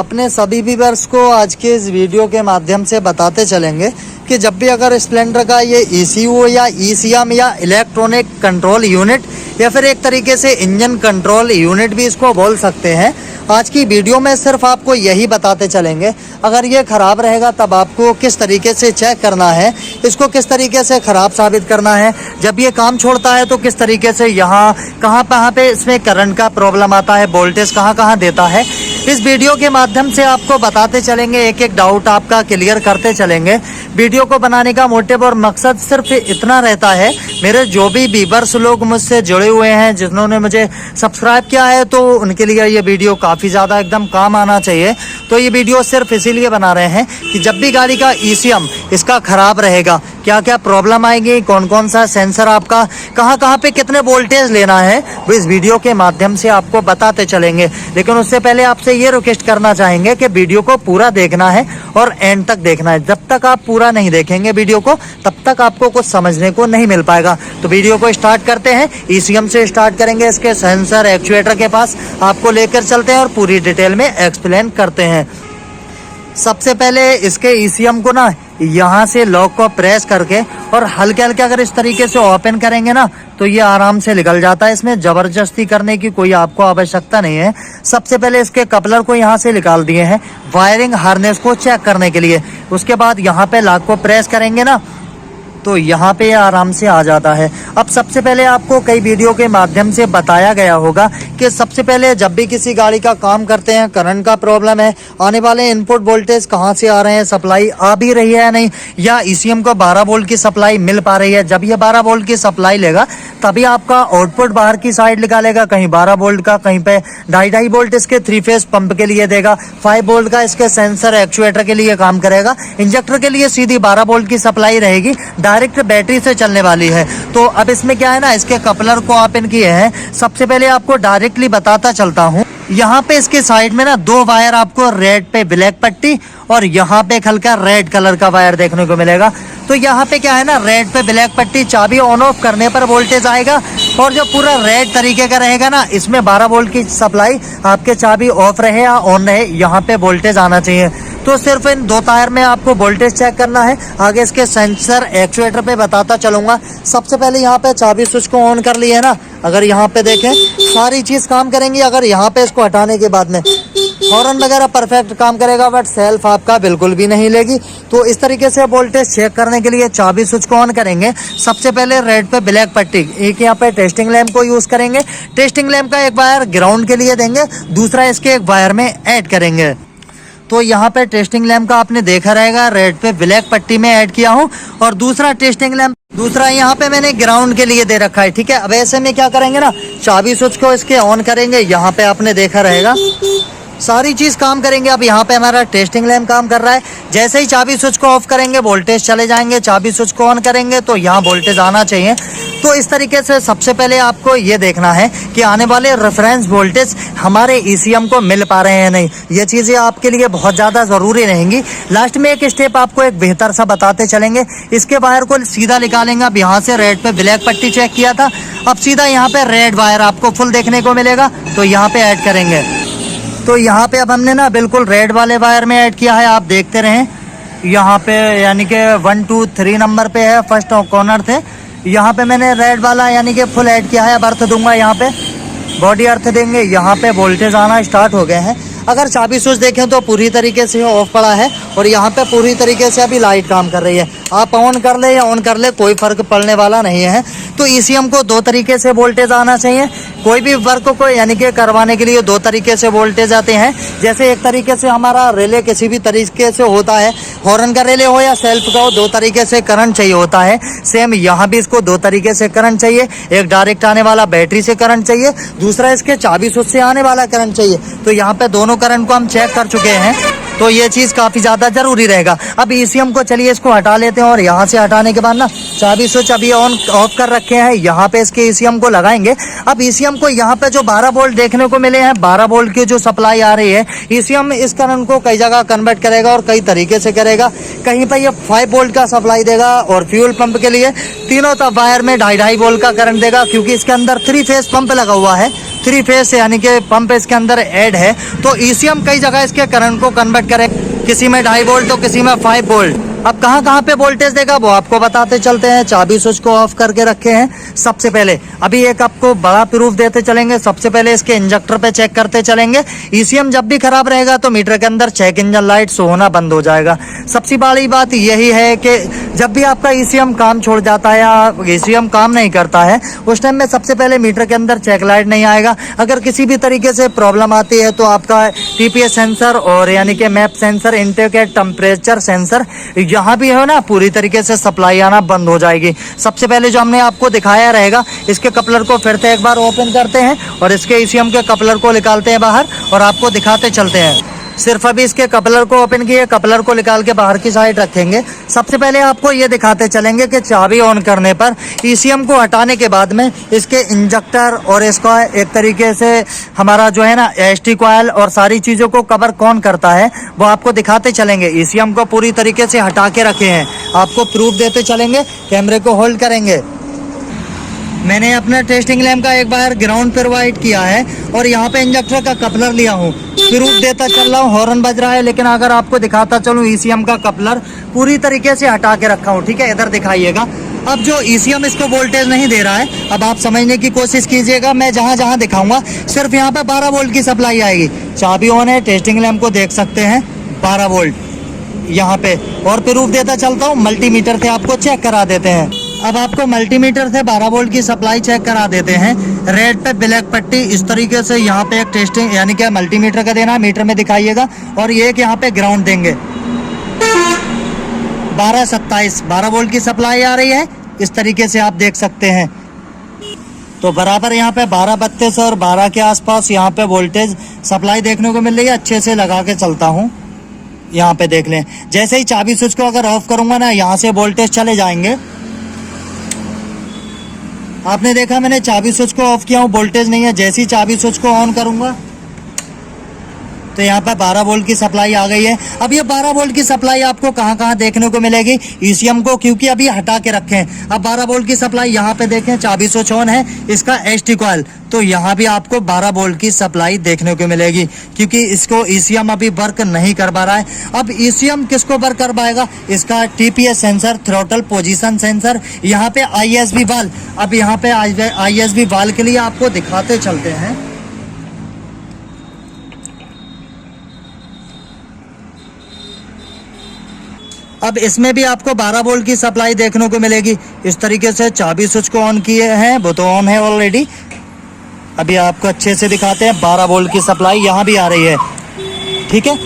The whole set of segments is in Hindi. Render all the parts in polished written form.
अपने सभी व्यूअर्स को आज के इस वीडियो के माध्यम से बताते चलेंगे कि जब भी अगर स्प्लेंडर का ये ECU या ECM या इलेक्ट्रॉनिक कंट्रोल यूनिट या फिर एक तरीके से इंजन कंट्रोल यूनिट भी इसको बोल सकते हैं, आज की वीडियो में सिर्फ आपको यही बताते चलेंगे। अगर ये ख़राब रहेगा तब आपको किस तरीके से चेक करना है, इसको किस तरीके से ख़राब साबित करना है, जब ये काम छोड़ता है तो किस तरीके से यहाँ कहाँ पे इसमें करंट का प्रॉब्लम आता है, वोल्टेज कहाँ देता है। इस वीडियो के माध्यम से आपको बताते चलेंगे, एक एक डाउट आपका क्लियर करते चलेंगे। वीडियो को बनाने का मोटिव और मकसद सिर्फ इतना रहता है, मेरे जो भी व्यूअर्स लोग मुझसे जुड़े हुए हैं, जिन्होंने मुझे सब्सक्राइब किया है, तो उनके लिए ये वीडियो काफ़ी ज़्यादा एकदम काम आना चाहिए। तो ये वीडियो सिर्फ इसीलिए बना रहे हैं कि जब भी गाड़ी का ECM इसका ख़राब रहेगा, क्या क्या प्रॉब्लम आएगी, कौन कौन सा सेंसर आपका कहाँ पे कितने वोल्टेज लेना है, वो इस वीडियो के माध्यम से आपको बताते चलेंगे। लेकिन उससे पहले आपसे ये रिक्वेस्ट करना चाहेंगे कि वीडियो को पूरा देखना है और एंड तक देखना है। जब तक आप पूरा नहीं देखेंगे वीडियो को, तब तक आपको कुछ समझने को नहीं मिल पाएगा। तो वीडियो को स्टार्ट करते हैं। ECM से स्टार्ट करेंगे, इसके सेंसर एक्चुएटर के पास आपको लेकर चलते हैं और पूरी डिटेल में एक्सप्लेन करते हैं। सबसे पहले इसके ECM को ना यहाँ से लॉक को प्रेस करके और हल्के हल्के अगर इस तरीके से ओपन करेंगे ना, तो ये आराम से निकल जाता है। इसमें जबरदस्ती करने की कोई आपको आवश्यकता नहीं है। सबसे पहले इसके कपलर को यहाँ से निकाल दिए हैं वायरिंग हार्नेस को चेक करने के लिए। उसके बाद यहाँ पे लॉक को प्रेस करेंगे ना, तो यहाँ पे आराम से आ जाता है। अब सबसे पहले आपको कई वीडियो के माध्यम से बताया गया होगा कि सबसे पहले जब भी किसी गाड़ी का काम करते हैं, करंट का प्रॉब्लम है, आने वाले इनपुट वोल्टेज कहाँ से आ रहे हैं, सप्लाई आ भी रही है या नहीं, या ECM को 12 वोल्ट की सप्लाई मिल पा रही है। जब ये 12 वोल्ट की सप्लाई लेगा तभी आपका आउटपुट बाहर की साइड निकालेगा, कहीं 12 वोल्ट का, कहीं पे 2.5 वोल्ट इसके 3 फेज पंप के लिए देगा, 5 वोल्ट का इसके सेंसर एक्चुएटर के लिए काम करेगा, इंजेक्टर के लिए सीधी 12 वोल्ट की सप्लाई रहेगी, डायरेक्ट बैटरी से चलने वाली है। तो अब इसमें क्या है ना, इसके कपलर को ओपन किए हैं। सबसे पहले आपको डायरेक्टली बताता चलता हूँ, यहाँ पे इसके साइड में ना 2 वायर आपको रेड पे ब्लैक पट्टी और यहाँ पे हल्का रेड कलर का वायर देखने को मिलेगा। तो यहाँ पे क्या है ना, रेड पे ब्लैक पट्टी, चाबी ऑन ऑफ करने पर वोल्टेज आएगा, और जो पूरा रेड तरीके का रहेगा ना, इसमें 12 वोल्ट की सप्लाई, आपके चाबी ऑफ रहे या ऑन रहे, यहाँ पे वोल्टेज आना चाहिए। तो सिर्फ इन 2 तार में आपको वोल्टेज चेक करना है। आगे इसके सेंसर एक्चुएटर पे बताता चलूंगा। सबसे पहले यहाँ पे चाबी स्विच को ऑन कर लिए है ना, अगर यहाँ पे देखें सारी चीज काम करेंगी। अगर यहाँ पे इसको हटाने के बाद में हॉर्न वगैरह परफेक्ट काम करेगा, बट सेल्फ आपका बिल्कुल भी नहीं लेगी। तो इस तरीके से वोल्टेज चेक करने के लिए चाबी स्विच को ऑन करेंगे। सबसे पहले रेड पे ब्लैक पट्टी, एक यहाँ पे टेस्टिंग लैंप को यूज करेंगे। टेस्टिंग लैंप का एक वायर ग्राउंड के लिए देंगे, दूसरा इसके एक वायर में ऐड करेंगे। तो यहाँ पे टेस्टिंग लैंप का आपने देखा रहेगा, रेड पे ब्लैक पट्टी में ऐड किया हूँ, और दूसरा टेस्टिंग लैंप दूसरा यहाँ पे मैंने ग्राउंड के लिए दे रखा है। ठीक है, अब ऐसे में क्या करेंगे ना, चाबी स्विच को इसके ऑन करेंगे। यहाँ पे आपने देखा रहेगा सारी चीज काम करेंगे। अब यहाँ पे हमारा टेस्टिंग लैंप काम कर रहा है। जैसे ही चाबी स्विच को ऑफ करेंगे वोल्टेज चले जाएंगे, चाबी स्विच को ऑन करेंगे तो यहाँ वोल्टेज आना चाहिए। तो इस तरीके से सबसे पहले आपको ये देखना है कि आने वाले रेफरेंस वोल्टेज हमारे ECM को मिल पा रहे हैं नहीं। ये चीज़ें आपके लिए बहुत ज़्यादा ज़रूरी रहेंगी। लास्ट में एक स्टेप आपको एक बेहतर सा बताते चलेंगे। इसके वायर को सीधा निकालेंगे। अब यहाँ से रेड पे ब्लैक पट्टी चेक किया था, अब सीधा यहाँ पे रेड वायर आपको फुल देखने को मिलेगा, तो यहाँ पे ऐड करेंगे। तो यहाँ पे अब हमने ना बिल्कुल रेड वाले वायर में ऐड किया है, आप देखते रहें। यहाँ पे यानी कि 1 2 3 नंबर पे है, फर्स्ट कॉर्नर थे, यहाँ पे मैंने रेड वाला यानी कि फुल ऐड किया है। अब अर्थ दूंगा, यहाँ पे बॉडी अर्थ देंगे, यहाँ पे वोल्टेज आना स्टार्ट हो गए हैं। अगर चाबी स्विच देखें तो पूरी तरीके से ऑफ पड़ा है, और यहाँ पे पूरी तरीके से अभी लाइट काम कर रही है। आप ऑन कर ले या ऑन कर ले, कोई फर्क पड़ने वाला नहीं है। तो ECM को 2 तरीके से वोल्टेज आना चाहिए। कोई भी वर्क को यानी कि करवाने के लिए 2 तरीके से वोल्टेज आते हैं। जैसे एक तरीके से हमारा रिले किसी भी तरीके से होता है, हॉर्न का रिले हो या सेल्फ का हो, 2 तरीके से करंट चाहिए होता है। सेम यहाँ भी इसको 2 तरीके से करंट चाहिए। एक डायरेक्ट आने वाला बैटरी से करंट चाहिए, दूसरा इसके चाबी स्विच से आने वाला करंट चाहिए। तो यहाँ पे दोनों करंट को हम चेक कर चुके हैं, तो ये चीज़ काफ़ी ज़्यादा ज़रूरी रहेगा। अब ECM को चलिए इसको हटा लेते हैं, और यहाँ से हटाने के बाद ना चाबी स्विच अभी ऑन ऑफ कर रखे हैं, यहाँ पे इसके ECM को लगाएंगे। अब ECM को यहाँ पे जो 12 वोल्ट देखने को मिले हैं, 12 वोल्ट की जो सप्लाई आ रही है, ECM इस करंट को कई जगह कन्वर्ट करेगा और कई तरीके से करेगा। कहीं पर ये 5 वोल्ट का सप्लाई देगा, और फ्यूल पंप के लिए तीनों वायर में 2.5 वोल्ट का करंट देगा, क्योंकि इसके अंदर 3 फेज पंप लगा हुआ है। 3 फेज यानी कि पंप इसके अंदर ऐड है। तो ईसीएम कई जगह इसके करंट को कन्वर्ट करे, किसी में 2.5 वोल्ट तो किसी में 5 वोल्ट। अब कहाँ कहाँ पे वोल्टेज देगा वो आपको बताते चलते हैं। चाबी स्विच को ऑफ करके रखे हैं। सबसे पहले अभी एक आपको बड़ा प्रूफ देते चलेंगे। सबसे पहले इसके इंजेक्टर पे चेक करते चलेंगे। ईसीएम जब भी खराब रहेगा तो मीटर के अंदर चेक इंजन लाइट शो होना बंद हो जाएगा। सबसे बड़ी बात यही है कि जब भी आपका ईसीएम काम छोड़ जाता है या ईसीएम काम नहीं करता है उस टाइम में सबसे पहले मीटर के अंदर चेक लाइट नहीं आएगा। अगर किसी भी तरीके से प्रॉब्लम आती है तो आपका टीपीएस सेंसर और यानी कि map sensor, indicator temperature sensor, यहाँ भी है ना, पूरी तरीके से सप्लाई आना बंद हो जाएगी। सबसे पहले जो हमने आपको दिखाया रहेगा, इसके कपलर को फिर से एक बार ओपन करते हैं और इसके ईसीएम के कपलर को निकालते हैं बाहर और आपको दिखाते चलते हैं। सिर्फ अभी इसके कपलर को ओपन किए, कपलर को निकाल के बाहर की साइड रखेंगे। सबसे पहले आपको ये दिखाते चलेंगे कि चाबी ऑन करने पर ईसीएम को हटाने के बाद में इसके इंजेक्टर और इसका एक तरीके से हमारा जो है ना एसटी कॉइल और सारी चीज़ों को कवर कौन करता है वो आपको दिखाते चलेंगे। ईसीएम को पूरी तरीके से हटा के रखे हैं, आपको प्रूफ देते चलेंगे। कैमरे को होल्ड करेंगे। मैंने अपना टेस्टिंग लैम्प का एक बार ग्राउंड प्रोवाइड किया है और यहाँ पे इंजेक्टर का कपलर लिया हूँ, प्रूफ देता चल रहा हूँ। हॉर्न बज रहा है लेकिन अगर आपको दिखाता चलूँ ईसीएम का कपलर पूरी तरीके से हटा के रखा हूँ। ठीक है, इधर दिखाइएगा। अब जो ईसीएम इसको वोल्टेज नहीं दे रहा है, अब आप समझने की कोशिश कीजिएगा। मैं जहाँ जहाँ दिखाऊंगा सिर्फ यहाँ पे 12 वोल्ट की सप्लाई आएगी। चाबी ऑन है, टेस्टिंग लैम्प को देख सकते हैं 12 वोल्ट यहाँ पे। और प्रूफ देता चलता हूँ, मल्टीमीटर से आपको चेक करा देते हैं। अब आपको मल्टीमीटर से 12 वोल्ट की सप्लाई चेक करा देते हैं। रेड पे ब्लैक पट्टी इस तरीके से यहाँ पे एक टेस्टिंग यानी कि मल्टीमीटर का देना है, मीटर में दिखाइएगा। और ये कि यहाँ पे ग्राउंड देंगे। 1227 12 वोल्ट की सप्लाई आ रही है, इस तरीके से आप देख सकते हैं। तो बराबर यहाँ पे 1232 और 12 के आसपास यहाँ पे वोल्टेज सप्लाई देखने को मिल रही है। अच्छे से लगा के चलता हूँ, यहाँ पे देख लें। जैसे ही चाबी स्विच को अगर ऑफ करूंगा ना, यहाँ से वोल्टेज चले जाएंगे। आपने देखा मैंने चाबी स्विच को ऑफ किया हूँ, वोल्टेज नहीं है। जैसे ही चाबी स्विच को ऑन करूंगा तो यहाँ पर 12 वोल्ट की सप्लाई आ गई है। अब ये 12 वोल्ट की सप्लाई आपको कहाँ कहाँ देखने को मिलेगी ईसीएम को, क्योंकि अभी हटा के रखे हैं। अब 12 वोल्ट की सप्लाई यहाँ पे देखें, चाबी स्विच ऑन है, इसका एसटी कॉइल, तो यहाँ भी आपको 12 वोल्ट की सप्लाई देखने को मिलेगी, क्योंकि इसको ईसीएम अभी वर्क नहीं कर पा रहा है। अब ईसीएम किसको वर्क कर पाएगा? इसका TPS sensor, throttle position sensor, यहाँ पे आईएसबी वाल। अब यहाँ पे आईएसबी वाल के लिए आपको दिखाते चलते हैं। अब इसमें भी आपको 12 वोल्ट की सप्लाई देखने को मिलेगी। इस तरीके से चाबी स्विच को ऑन किए हैं, वो तो ऑन है ऑलरेडी। अभी आपको अच्छे से दिखाते हैं, 12 वोल्ट की सप्लाई यहाँ भी आ रही है। ठीक है,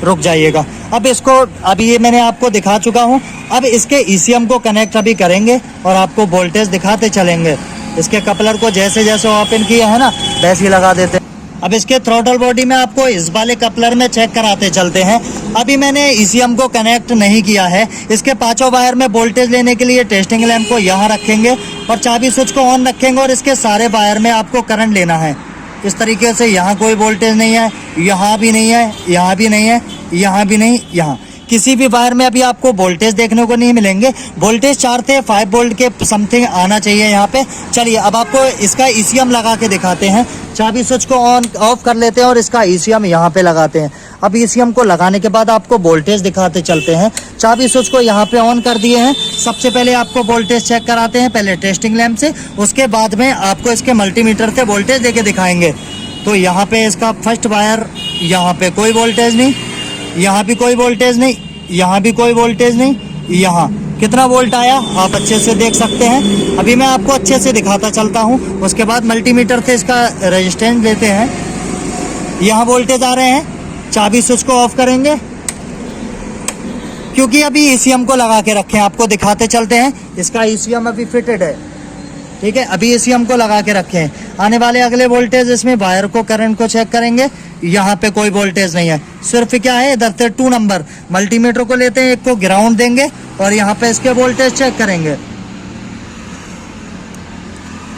रुक जाइएगा। अब इसको अभी ये मैंने आपको दिखा चुका हूँ। अब इसके ईसीएम को कनेक्ट अभी करेंगे और आपको वोल्टेज दिखाते चलेंगे। इसके कपलर को जैसे जैसे ओपन किया है ना वैसे ही लगा देते हैं। अब इसके थ्रोटल बॉडी में आपको इस वाले कपलर में चेक कराते चलते हैं। अभी मैंने ईसीएम को कनेक्ट नहीं किया है। इसके पांचों वायर में वोल्टेज लेने के लिए टेस्टिंग लैंप को यहाँ रखेंगे और चाबी स्विच को ऑन रखेंगे और इसके सारे वायर में आपको करंट लेना है। इस तरीके से यहाँ कोई वोल्टेज नहीं है, यहाँ भी नहीं है, यहाँ भी नहीं है, यहाँ भी नहीं, यहाँ किसी भी वायर में अभी आपको वोल्टेज देखने को नहीं मिलेंगे। वोल्टेज 4 से 5 वोल्ट के समथिंग आना चाहिए यहाँ पे। चलिए अब आपको इसका ईसीएम लगा के दिखाते हैं। चाबी स्विच को ऑन ऑफ कर लेते हैं और इसका ईसीएम यहाँ पे लगाते हैं। अब ईसीएम को लगाने के बाद आपको वोल्टेज दिखाते चलते हैं। चाबी स्विच को यहाँ पे ऑन कर दिए हैं। सबसे पहले आपको वोल्टेज चेक कराते हैं, पहले टेस्टिंग लैंप से, उसके बाद में आपको इसके मल्टीमीटर से वोल्टेज देके दिखाएंगे। तो यहाँ पे इसका फर्स्ट वायर, यहाँ पे कोई वोल्टेज नहीं, यहाँ भी कोई वोल्टेज नहीं, यहाँ भी कोई वोल्टेज नहीं। यहाँ कितना वोल्ट आया आप अच्छे से देख सकते हैं। अभी मैं आपको अच्छे से दिखाता चलता हूँ। उसके बाद मल्टीमीटर से इसका रेजिस्टेंस लेते हैं। यहाँ वोल्टेज आ रहे हैं। चाबी स्विच को ऑफ करेंगे क्योंकि अभी ईसीएम को लगा के रखे हैं। आपको दिखाते चलते हैं। इसका ईसीएम अभी फिटेड है, ठीक है। अभी ईसीएम को लगा के रखे हैं। आने वाले अगले वोल्टेज, इसमें वायर को, करंट को चेक करेंगे। यहाँ पे कोई वोल्टेज नहीं है, सिर्फ क्या है इधर से 2 नंबर मल्टीमीटर को लेते हैं, एक को ग्राउंड देंगे और यहाँ पे इसके वोल्टेज चेक करेंगे।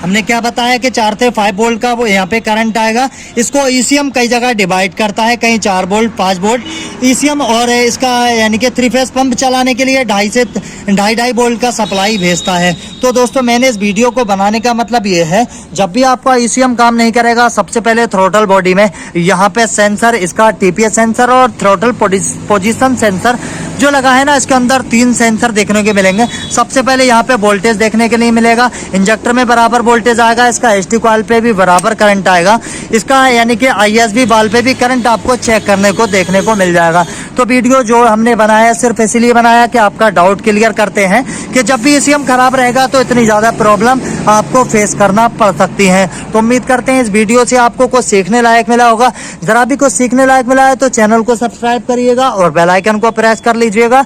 हमने क्या बताया कि 4 से 5 वोल्ट का वो यहाँ पे करंट आएगा। इसको ईसीएम कई जगह डिवाइड करता है, कहीं 4 वोल्ट 5 वोल्ट ईसीएम, और इसका यानी कि 3 फेज पंप चलाने के लिए 2.5 से 2.5 वोल्ट का सप्लाई भेजता है। तो दोस्तों मैंने इस वीडियो को बनाने का मतलब ये है, जब भी आपका ईसीएम काम नहीं करेगा, सबसे पहले थ्रोटल बॉडी में यहाँ पे सेंसर, इसका टीपीएस सेंसर और थ्रोटल पोजीशन सेंसर जो लगा है ना, इसके अंदर 3 सेंसर देखने के मिलेंगे। सबसे पहले यहाँ पे वोल्टेज देखने के लिए मिलेगा, इंजेक्टर में बराबर वोल्टेज आएगा, इसका एसटी कॉइल पे भी बराबर करंट आएगा, इसका यानी कि आईएसबी बाल पे भी करंट आपको चेक करने को देखने को मिल जाएगा। तो वीडियो जो हमने बनाया सिर्फ इसलिए बनाया कि आपका डाउट क्लियर करते हैं कि जब भी ईसीएम खराब रहेगा तो इतनी ज़्यादा प्रॉब्लम आपको फेस करना पड़ सकती है। तो उम्मीद करते हैं इस वीडियो से आपको कुछ सीखने लायक मिला होगा। ज़रा भी कुछ सीखने लायक मिला है तो चैनल को सब्सक्राइब करिएगा और बेल आइकन को प्रेस कर लीजिएगा